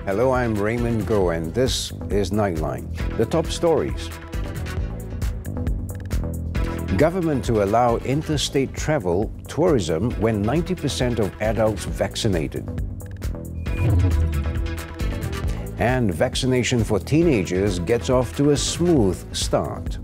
Hello, I'm Raymond and this is Nightline. The top stories. Government to allow interstate travel, tourism when 90% of adults vaccinated. And vaccination for teenagers gets off to a smooth start.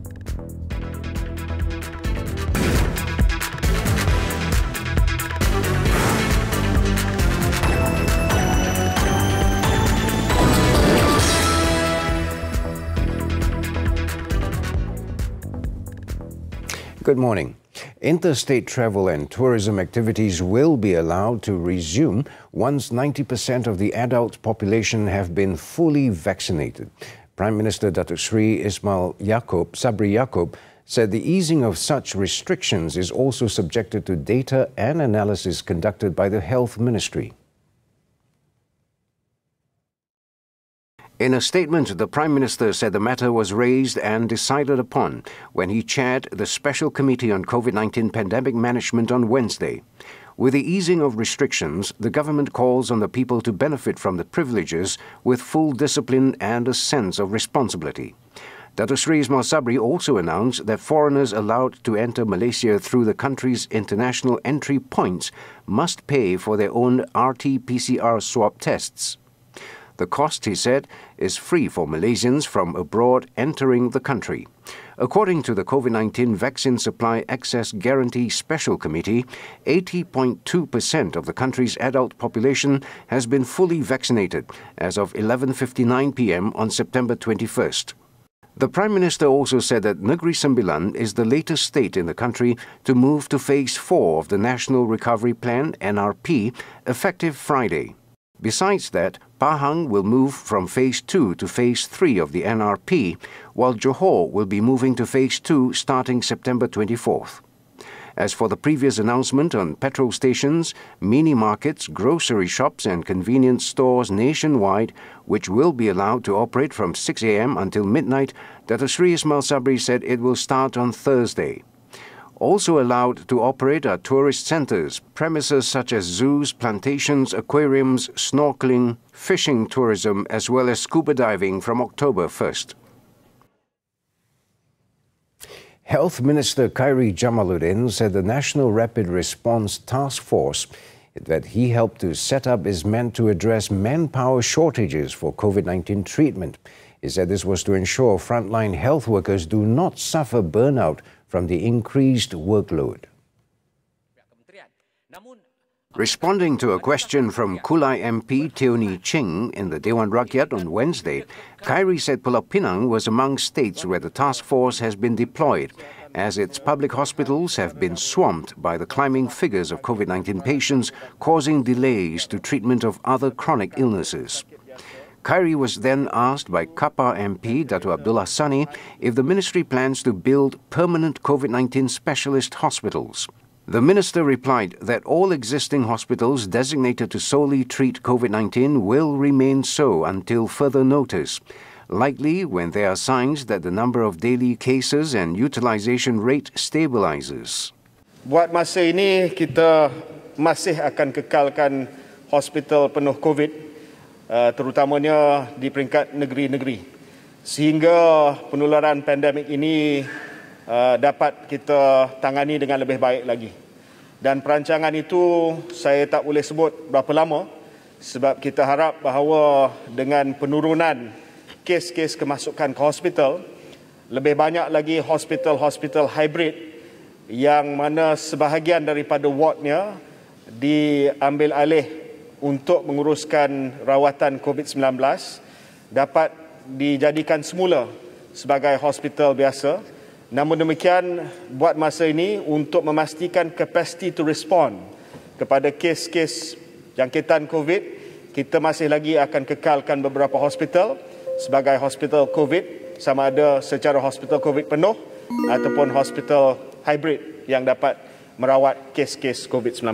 Good morning. Interstate travel and tourism activities will be allowed to resume once 90% of the adult population have been fully vaccinated. Prime Minister Datuk Seri Sabri Yaakob said the easing of such restrictions is also subjected to data and analysis conducted by the Health Ministry. In a statement, the Prime Minister said the matter was raised and decided upon when he chaired the Special Committee on COVID-19 Pandemic Management on Wednesday. With the easing of restrictions, the government calls on the people to benefit from the privileges with full discipline and a sense of responsibility. Datuk Seri Ismail Sabri also announced that foreigners allowed to enter Malaysia through the country's international entry points must pay for their own RT-PCR swab tests. The cost, he said, is free for Malaysians from abroad entering the country. According to the COVID-19 Vaccine Supply Access Guarantee Special Committee, 80.2% of the country's adult population has been fully vaccinated as of 11:59 p.m. on September 21st. The Prime Minister also said that Negeri Sembilan is the latest state in the country to move to Phase 4 of the National Recovery Plan, NRP, effective Friday. Besides that, Pahang will move from Phase 2 to Phase 3 of the NRP, while Johor will be moving to Phase 2 starting September 24th. As for the previous announcement on petrol stations, mini-markets, grocery shops and convenience stores nationwide, which will be allowed to operate from 6 a.m. until midnight, Datuk Seri Ismail Sabri said it will start on Thursday. Also allowed to operate are tourist centres, premises such as zoos, plantations, aquariums, snorkeling, fishing tourism, as well as scuba diving from October 1st. Health Minister Khairi Jamaluddin said the National Rapid Response Task Force that he helped to set up is meant to address manpower shortages for COVID-19 treatment. He said this was to ensure frontline health workers do not suffer burnout from the increased workload. Responding to a question from Kulai MP Teoni Ching in the Dewan Rakyat on Wednesday, Khairi said Pulau Penang was among states where the task force has been deployed, as its public hospitals have been swamped by the climbing figures of COVID-19 patients, causing delays to treatment of other chronic illnesses. Khairi was then asked by Kapa MP Dato Abdullah Sani if the ministry plans to build permanent COVID-19 specialist hospitals. The minister replied that all existing hospitals designated to solely treat COVID-19 will remain so until further notice, likely when there are signs that the number of daily cases and utilization rate stabilizes. Buat masa ini kita masih akan kekalkan hospital penuh COVID, terutamanya di peringkat negeri-negeri, sehingga penularan pandemik ini dapat kita tangani dengan lebih baik lagi. Dan perancangan itu saya tak boleh sebut berapa lama, sebab kita harap bahawa dengan penurunan kes-kes kemasukan ke hospital, lebih banyak lagi hospital-hospital hybrid yang mana sebahagian daripada wardnya diambil alih untuk menguruskan rawatan COVID-19 dapat dijadikan semula sebagai hospital biasa. Namun demikian, buat masa ini untuk memastikan capacity to respond kepada kes-kes jangkitan COVID, kita masih lagi akan kekalkan beberapa hospital sebagai hospital COVID, sama ada secara hospital COVID penuh ataupun hospital hybrid yang dapat merawat kes-kes COVID-19.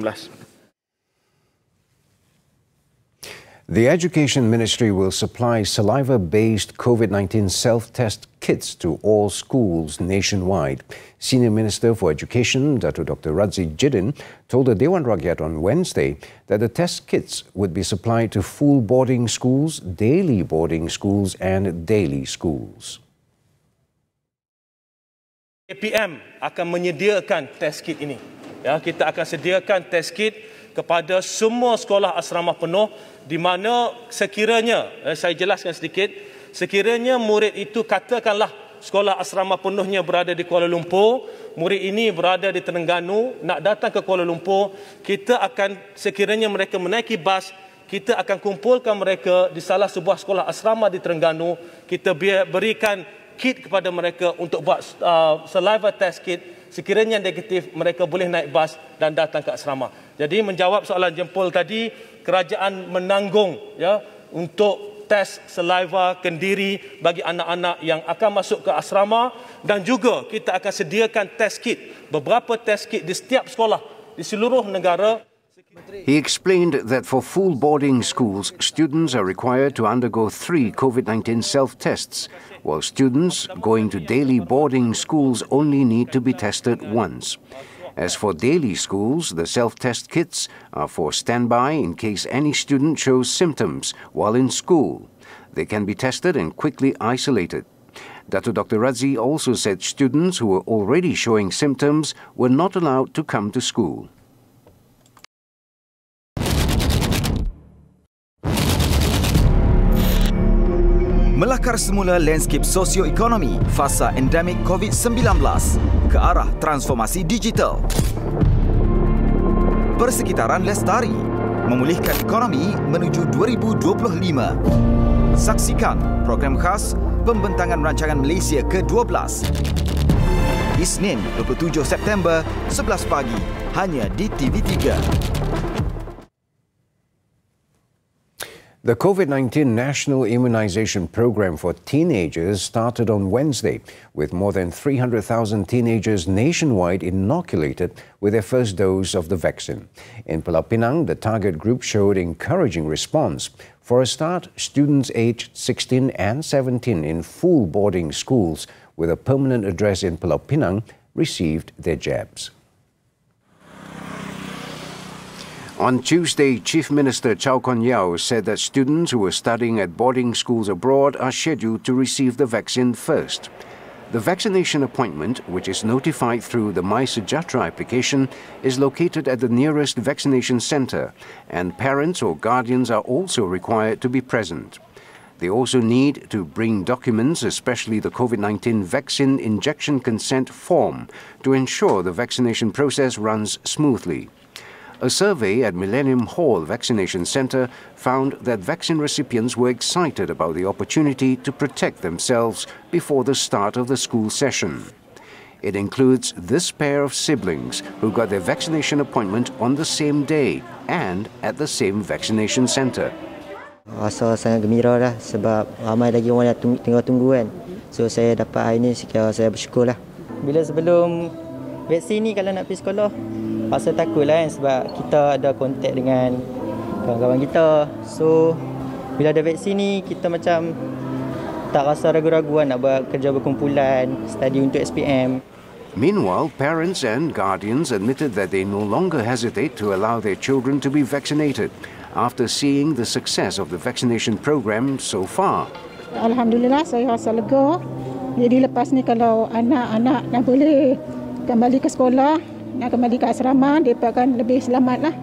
The Education Ministry will supply saliva-based COVID-19 self-test kits to all schools nationwide. Senior Minister for Education, Dr. Razzie Jidin, told the Dewan Rakyat on Wednesday that the test kits would be supplied to full boarding schools, daily boarding schools and daily schools. APM akan menyediakan test kit ini. Ya, kita akan sediakan test kit kepada semua sekolah asrama penuh di mana sekiranya, saya jelaskan sedikit, sekiranya murid itu katakanlah sekolah asrama penuhnya berada di Kuala Lumpur, murid ini berada di Terengganu, nak datang ke Kuala Lumpur, kita akan, sekiranya mereka menaiki bas, kita akan kumpulkan mereka di salah sebuah sekolah asrama di Terengganu, kita berikan kit kepada mereka untuk buat saliva test kit. Sekiranya negatif, mereka boleh naik bas dan datang ke asrama. Jadi menjawab soalan jempol tadi, kerajaan menanggung ya untuk tes saliva kendiri bagi anak-anak yang akan masuk ke asrama, dan juga kita akan sediakan test kit, beberapa test kit di setiap sekolah di seluruh negara. He explained that for full boarding schools, students are required to undergo 3 COVID-19 self-tests, while students going to daily boarding schools only need to be tested once. As for daily schools, the self-test kits are for standby in case any student shows symptoms while in school. They can be tested and quickly isolated. Dr. Razzie also said students who were already showing symptoms were not allowed to come to school. Melakar semula landscape sosioekonomi fasa endemik COVID-19 ke arah transformasi digital. Persekitaran lestari, memulihkan ekonomi menuju 2025. Saksikan program khas Pembentangan Rancangan Malaysia ke-12. Isnin 27 September, 11 pagi, hanya di TV3. The COVID-19 National Immunization Program for teenagers started on Wednesday, with more than 300,000 teenagers nationwide inoculated with their first dose of the vaccine. In Pulau Penang, the target group showed encouraging response. For a start, students aged 16 and 17 in full boarding schools with a permanent address in Pulau Penang received their jabs. On Tuesday, Chief Minister Chow Kon Yeow said that students who are studying at boarding schools abroad are scheduled to receive the vaccine first. The vaccination appointment, which is notified through the My Sejahtera application, is located at the nearest vaccination centre, and parents or guardians are also required to be present. They also need to bring documents, especially the COVID-19 vaccine injection consent form, to ensure the vaccination process runs smoothly. A survey at Millennium Hall Vaccination Centre found that vaccine recipients were excited about the opportunity to protect themselves before the start of the school session. It includes this pair of siblings who got their vaccination appointment on the same day and at the same vaccination centre. Rasa sangat gembira lah sebab ramai lagi orang yang tengah tunggu kan. So saya dapat hari ni, saya bersyukur lah. Bila sebelum vaksin ni kalau nak pergi sekolah, rasa takut lah kan, sebab kita ada kontak dengan kawan-kawan kita. So bila ada vaksin ni, kita macam tak rasa ragu-ragu nak buat kerja berkumpulan, study untuk SPM. Meanwhile, parents and guardians admitted that they no longer hesitate to allow their children to be vaccinated after seeing the success of the vaccination program so far. Alhamdulillah, saya rasa lega. Jadi lepas ni kalau anak-anak nak boleh kembali ke sekolah, nak kembali ke asrama, mereka akan lebih selamat lah,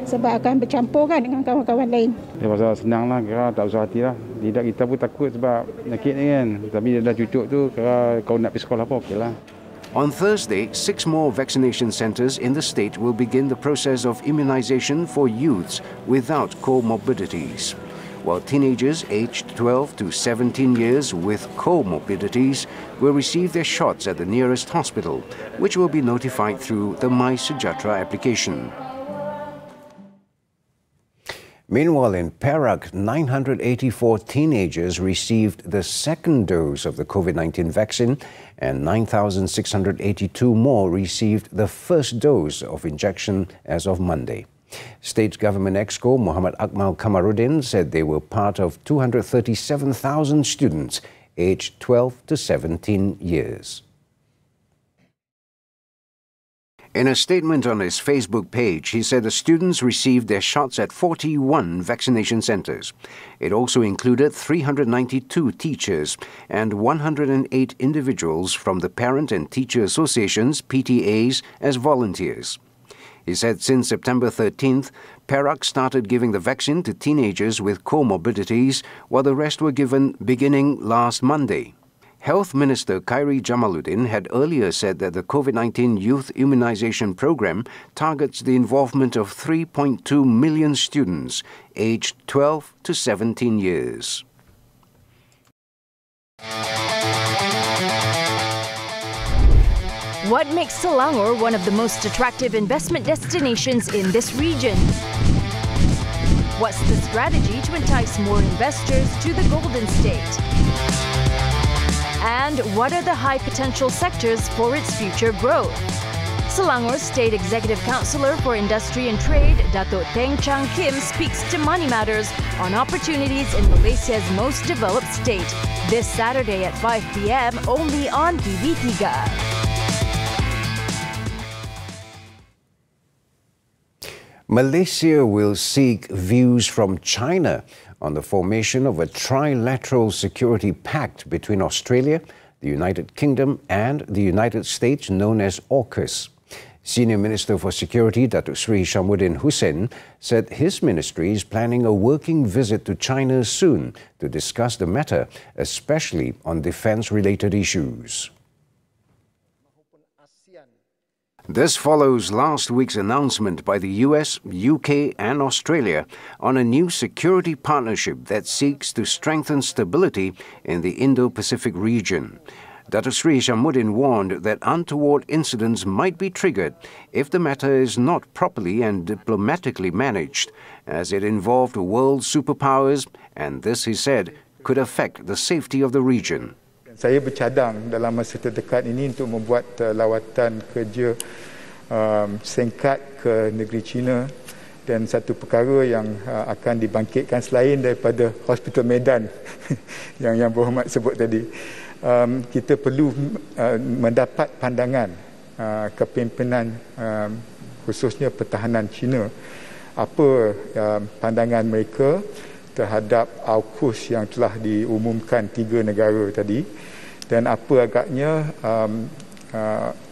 sebab akan bercampur kan dengan kawan-kawan lain. Dia pasal senang lah, kira tak usah hati lah. Tidak, kita pun takut sebab penyakit ni kan. Tapi dia dah cucuk tu, kira kau nak pergi sekolah pun okey lah. On Thursday, 6 more vaccination centres in the state will begin the process of immunisation for youths without comorbidities, while teenagers aged 12 to 17 years with comorbidities will receive their shots at the nearest hospital, which will be notified through the My Sejahtera application. Meanwhile, in Perak, 984 teenagers received the second dose of the COVID-19 vaccine and 9,682 more received the first dose of injection as of Monday. State Government Exco Muhammad Akmal Kamaruddin said they were part of 237,000 students aged 12 to 17 years. In a statement on his Facebook page, he said the students received their shots at 41 vaccination centres. It also included 392 teachers and 108 individuals from the parent and teacher associations, PTAs, as volunteers. He said since September 13th, Perak started giving the vaccine to teenagers with comorbidities, while the rest were given beginning last Monday. Health Minister Khairi Jamaluddin had earlier said that the COVID-19 youth immunization program targets the involvement of 3.2 million students aged 12 to 17 years. What makes Selangor one of the most attractive investment destinations in this region? What's the strategy to entice more investors to the Golden State? And what are the high potential sectors for its future growth? Selangor State Executive Councillor for Industry and Trade, Dato' Teng Chang Kim, speaks to Money Matters on opportunities in Malaysia's most developed state this Saturday at 5 p.m. only on TV3. Malaysia will seek views from China on the formation of a trilateral security pact between Australia, the United Kingdom and the United States known as AUKUS. Senior Minister for Security Datuk Sri Hishamuddin Hussein said his ministry is planning a working visit to China soon to discuss the matter, especially on defence-related issues. This follows last week's announcement by the US, UK and Australia on a new security partnership that seeks to strengthen stability in the Indo-Pacific region. Datuk Sri Hishamuddin warned that untoward incidents might be triggered if the matter is not properly and diplomatically managed, as it involved world superpowers, and this, he said, could affect the safety of the region. Saya bercadang dalam masa terdekat ini untuk membuat lawatan kerja singkat ke negeri China, dan satu perkara yang akan dibangkitkan selain daripada Hospital Medan yang Berhormat sebut tadi, kita perlu mendapat pandangan kepimpinan khususnya pertahanan China, apa pandangan mereka terhadap AUKUS yang telah diumumkan 3 negara tadi, dan apa agaknya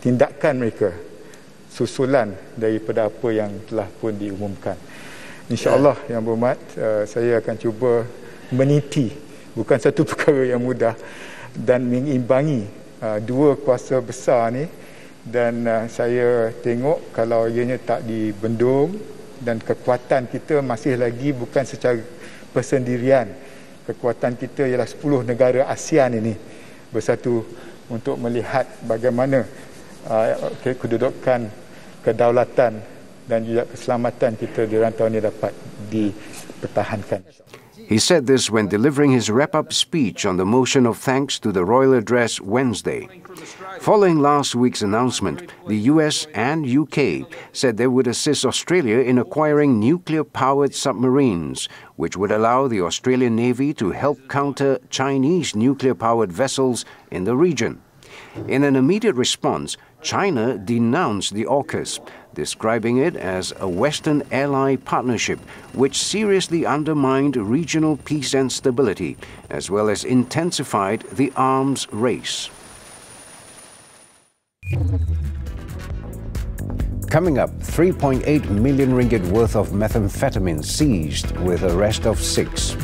tindakan mereka susulan daripada apa yang telah pun diumumkan. InsyaAllah Yang Berhormat, saya akan cuba meniti, bukan satu perkara yang mudah, dan mengimbangi dua kuasa besar ni, dan saya tengok kalau ianya tak dibendung dan kekuatan kita masih lagi bukan secara persendirian. Kekuatan kita ialah 10 negara ASEAN ini bersatu untuk melihat bagaimana kedudukan, kedaulatan dan juga keselamatan kita di rantau ini dapat dipertahankan. He said this when delivering his wrap-up speech on the motion of thanks to the royal address Wednesday. Following last week's announcement, the US and UK said they would assist Australia in acquiring nuclear-powered submarines, which would allow the Australian Navy to help counter Chinese nuclear-powered vessels in the region. In an immediate response, China denounced the AUKUS, describing it as a Western ally partnership which seriously undermined regional peace and stability, as well as intensified the arms race. Coming up, 3.8 million ringgit worth of methamphetamine seized with arrest of 6.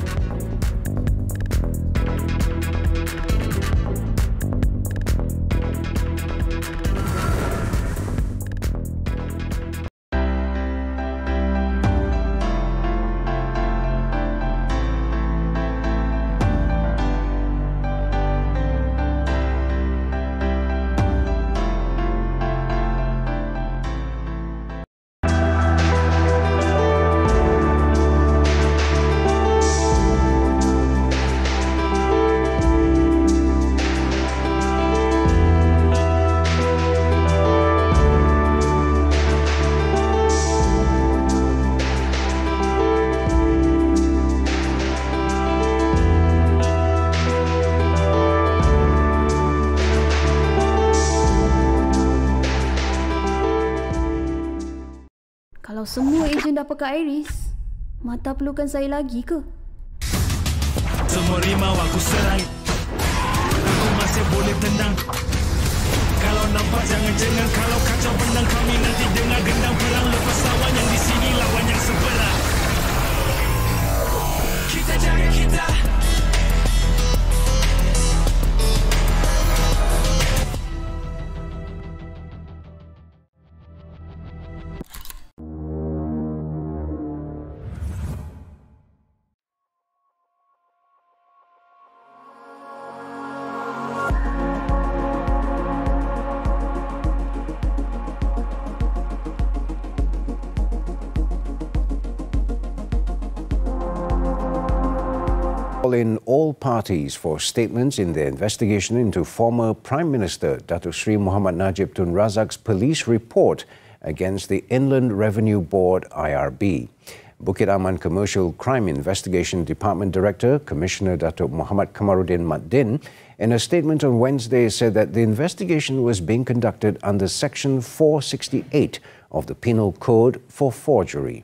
Kalau semua ejen dah pakai iris, mata perlukan saya lagi ke? Semua rimau aku serang, aku masih boleh tendang. Kalau nampak jangan-jangan, kalau kacau benang kami nanti dengar gendang perang. Lepas lawan yang di sini, lawan yang sebelah. Kita jaga kita. In all parties for statements in their investigation into former Prime Minister Datuk Sri Muhammad Najib Tun Razak's police report against the Inland Revenue Board IRB. Bukit Aman Commercial Crime Investigation Department Director, Commissioner Datuk Muhammad Kamaruddin Maddin, in a statement on Wednesday said that the investigation was being conducted under Section 468 of the Penal Code for forgery.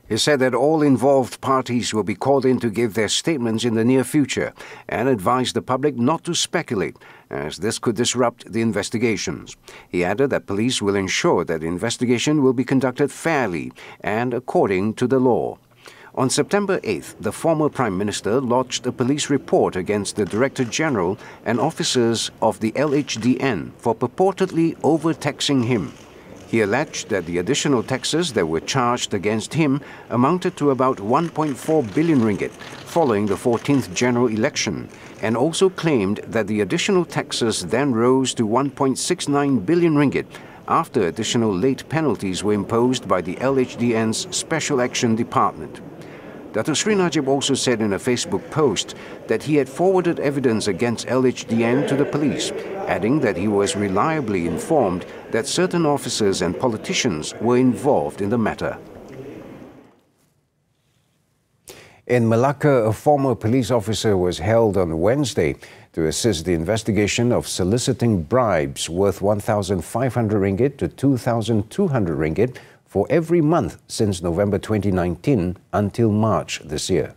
He said that all involved parties will be called in to give their statements in the near future and advised the public not to speculate, as this could disrupt the investigations. He added that police will ensure that the investigation will be conducted fairly and according to the law. On September 8th, the former Prime Minister lodged a police report against the Director General and officers of the LHDN for purportedly overtaxing him. He alleged that the additional taxes that were charged against him amounted to about 1.4 billion ringgit following the 14th general election, and also claimed that the additional taxes then rose to 1.69 billion ringgit after additional late penalties were imposed by the LHDN's Special Action Department. Datuk Sri Najib also said in a Facebook post that he had forwarded evidence against LHDN to the police, adding that he was reliably informed that certain officers and politicians were involved in the matter. In Malacca, a former police officer was held on Wednesday to assist the investigation of soliciting bribes worth 1,500 ringgit to 2,200 ringgit for every month since November 2019 until March this year.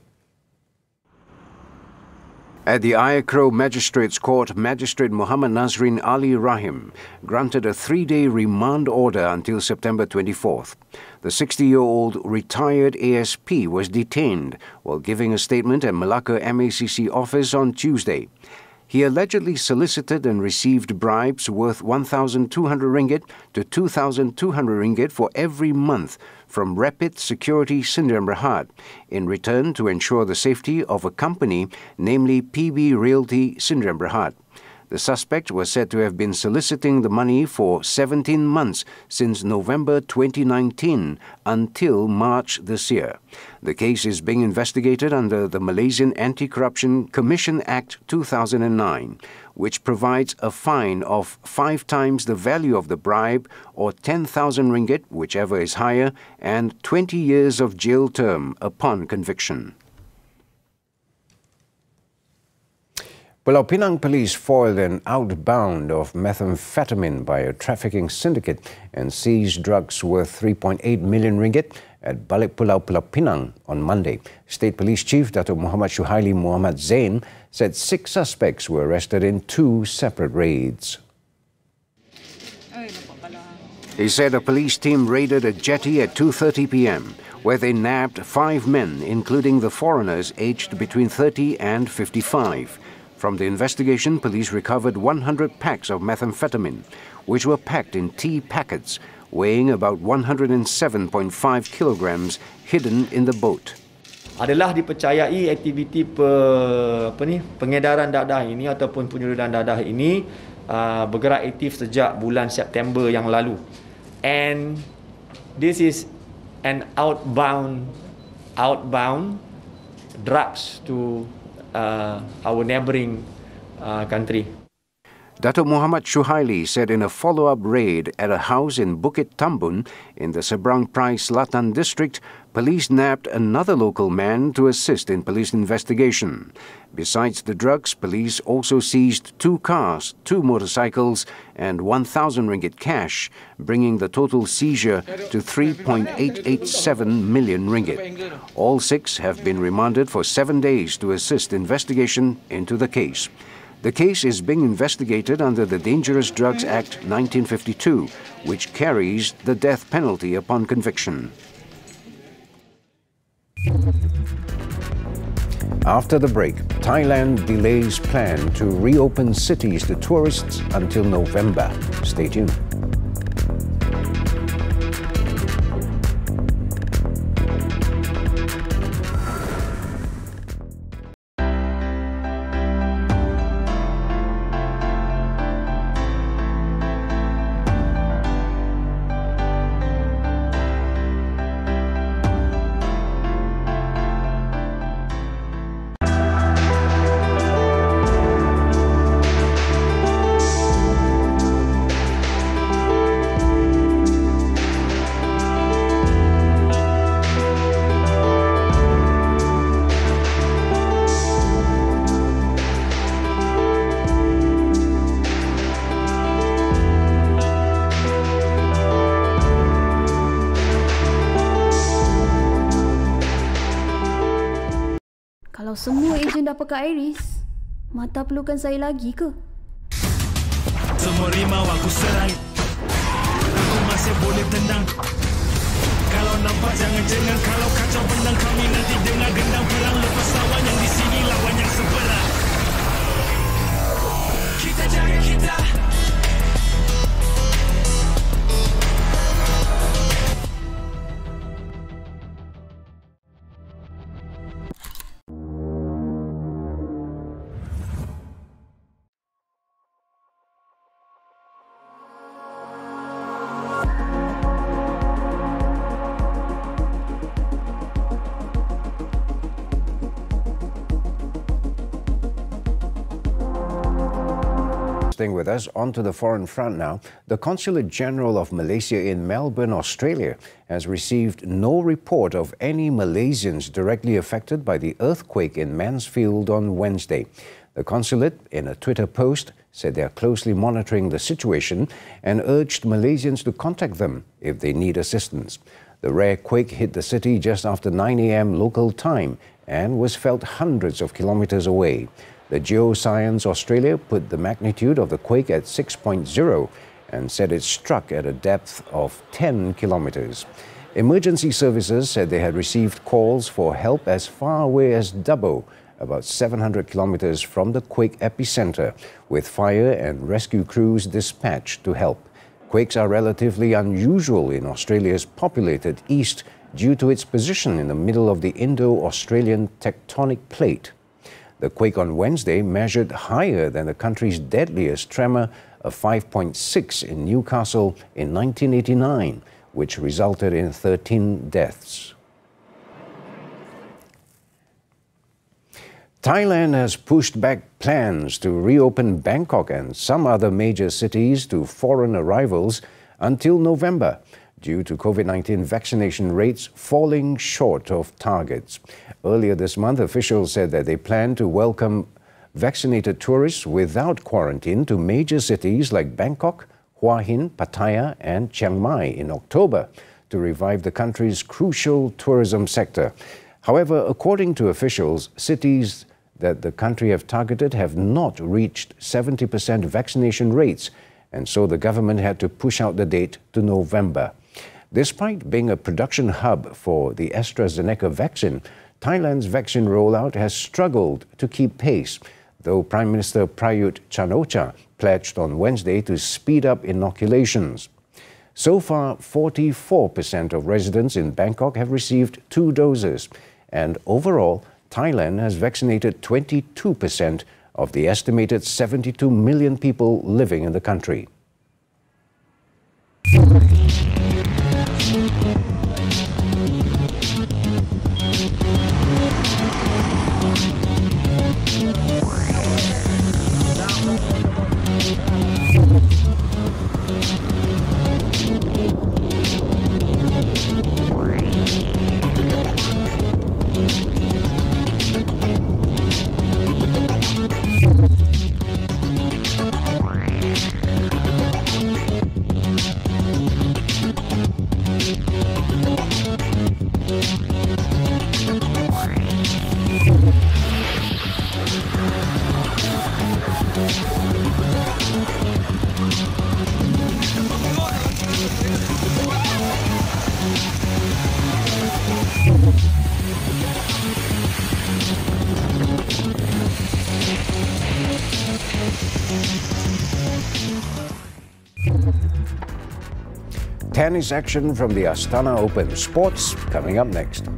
At the Ayakro Magistrates Court, Magistrate Muhammad Nazrin Ali Rahim granted a 3-day remand order until September 24th. The 60-year-old retired ASP was detained while giving a statement at Malacca MACC office on Tuesday. He allegedly solicited and received bribes worth 1,200 ringgit to 2,200 ringgit for every month from Rapid Security Sdn Bhd in return to ensure the safety of a company, namely PB Realty Sdn Bhd. The suspect was said to have been soliciting the money for 17 months since November 2019 until March this year. The case is being investigated under the Malaysian Anti-Corruption Commission Act 2009, which provides a fine of 5 times the value of the bribe or 10,000 ringgit, whichever is higher, and 20 years of jail term upon conviction. Pulau Penang police foiled an outbound of methamphetamine by a trafficking syndicate and seized drugs worth 3.8 million ringgit at Balik Pulau Penang on Monday. State Police Chief Datuk Muhammad Shuhaili Muhammad Zain said 6 suspects were arrested in 2 separate raids. He said a police team raided a jetty at 2:30 p.m. where they nabbed 5 men, including the foreigners aged between 30 and 55. From the investigation, police recovered 100 packs of methamphetamine, which were packed in tea packets, weighing about 107.5 kilograms, hidden in the boat. Adalah dipercayai aktiviti pengedaran dadah ini ataupun penjualan dadah ini bergerak aktif sejak bulan September yang lalu. And this is an outbound drugs to our neighboring country. Datuk Muhammad Shuhaili said in a follow-up raid at a house in Bukit Tambun in the Seberang Perai Selatan district, police nabbed another local man to assist in police investigation. Besides the drugs, police also seized 2 cars, 2 motorcycles and 1,000 ringgit cash, bringing the total seizure to 3.887 million ringgit. All 6 have been remanded for 7 days to assist investigation into the case. The case is being investigated under the Dangerous Drugs Act 1952, which carries the death penalty upon conviction. After the break, Thailand delays plan to reopen cities to tourists until November. Stay tuned. Kalau semua ejen dah pakai iris, Mata perlukan saya lagi ke? Semua rimau aku serang, aku masih boleh tendang. Kalau nampak jangan-jangan, kalau kacau pendang kami nanti dengar gendang perang. Lepas lawan yang di sini, lawan yang seberang. Kita jaga kita. Staying with us, on to the foreign front now. The Consulate General of Malaysia in Melbourne, Australia, has received no report of any Malaysians directly affected by the earthquake in Mansfield on Wednesday. The Consulate, in a Twitter post, said they are closely monitoring the situation and urged Malaysians to contact them if they need assistance. The rare quake hit the city just after 9 a.m. local time and was felt hundreds of kilometres away. The Geoscience Australia put the magnitude of the quake at 6.0 and said it struck at a depth of 10 kilometres. Emergency services said they had received calls for help as far away as Dubbo, about 700 kilometres from the quake epicentre, with fire and rescue crews dispatched to help. Quakes are relatively unusual in Australia's populated east due to its position in the middle of the Indo-Australian tectonic plate. The quake on Wednesday measured higher than the country's deadliest tremor of 5.6 in Newcastle in 1989, which resulted in 13 deaths. Thailand has pushed back plans to reopen Bangkok and some other major cities to foreign arrivals until November, due to COVID-19 vaccination rates falling short of targets. Earlier this month, officials said that they plan to welcome vaccinated tourists without quarantine to major cities like Bangkok, Hua Hin, Pattaya and Chiang Mai in October to revive the country's crucial tourism sector. However, according to officials, cities that the country have targeted have not reached 70% vaccination rates, and so the government had to push out the date to November. Despite being a production hub for the AstraZeneca vaccine, Thailand's vaccine rollout has struggled to keep pace, though Prime Minister Prayut Chan-o-cha pledged on Wednesday to speed up inoculations. So far, 44% of residents in Bangkok have received 2 doses, and overall, Thailand has vaccinated 22% of the estimated 72 million people living in the country. Tennis action from the Astana Open. Sports coming up next.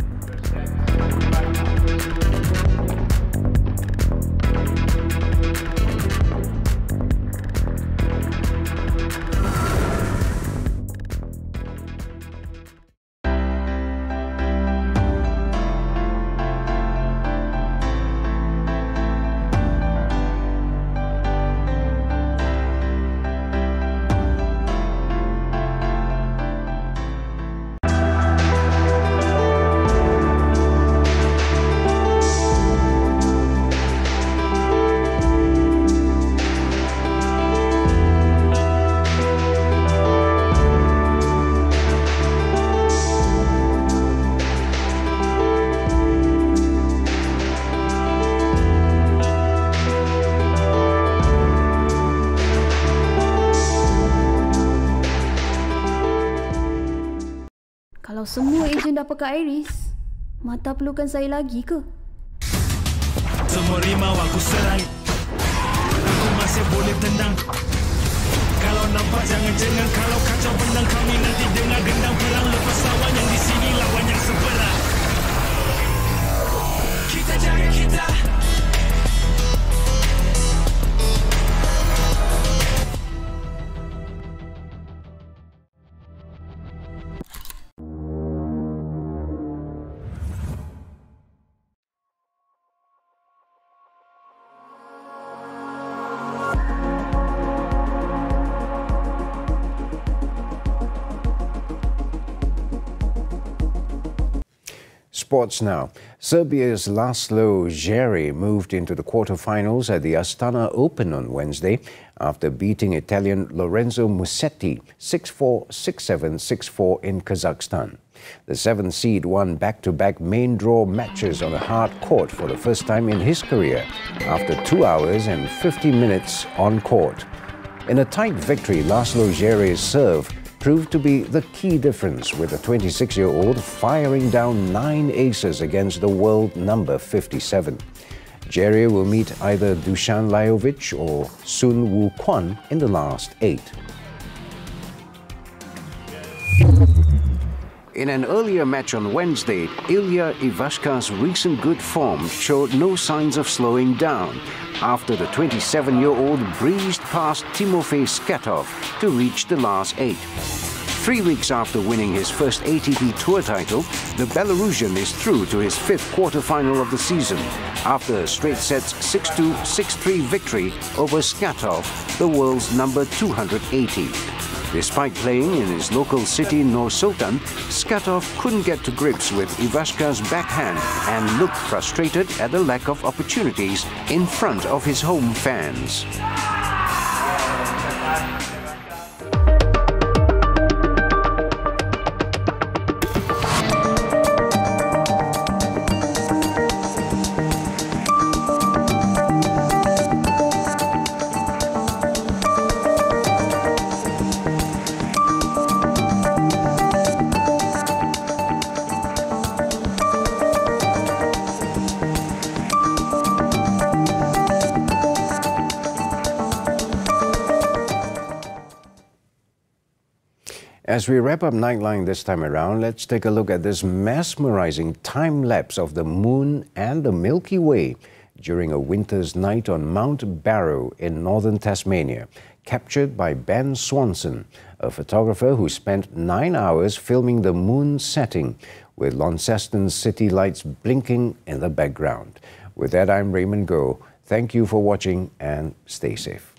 Kalau semua ejen dah pakai iris, mata perlukan saya lagi ke? Semua rimau aku serang, aku masih boleh tendang. Kalau nampak jangan jengang, kalau kacau pendang kami nanti dengar gendang perang. Lepas lawan yang di sini lawan yang sebelah. Kita jaga kita. Sports now. Serbia's Laszlo Djere moved into the quarterfinals at the Astana Open on Wednesday after beating Italian Lorenzo Musetti 6-4, 6-7, 6-4 in Kazakhstan. The 7th seed won back-to-back main draw matches on a hard court for the first time in his career after 2 hours and 50 minutes on court. In a tight victory, Laszlo Djere's serve proved to be the key difference, with the 26-year-old firing down 9 aces against the world number 57. Djere will meet either Dusan Lajovic or Sun Wukong in the last 8. In an earlier match on Wednesday, Ilya Ivashka's recent good form showed no signs of slowing down after the 27-year-old breezed past Timofey Skatov to reach the last 8. 3 weeks after winning his first ATP Tour title, the Belarusian is through to his 5th quarter-final of the season after a straight sets 6-2, 6-3 victory over Skatov, the world's number 280. Despite playing in his local city Nur-Sultan, Skatov couldn't get to grips with Ivashka's backhand and looked frustrated at the lack of opportunities in front of his home fans. As we wrap up Nightline this time around, let's take a look at this mesmerizing time-lapse of the Moon and the Milky Way during a winter's night on Mount Barrow in northern Tasmania, captured by Ben Swanson, a photographer who spent 9 hours filming the moon setting, with Launceston's city lights blinking in the background. With that, I'm Raymond. Thank you for watching and stay safe.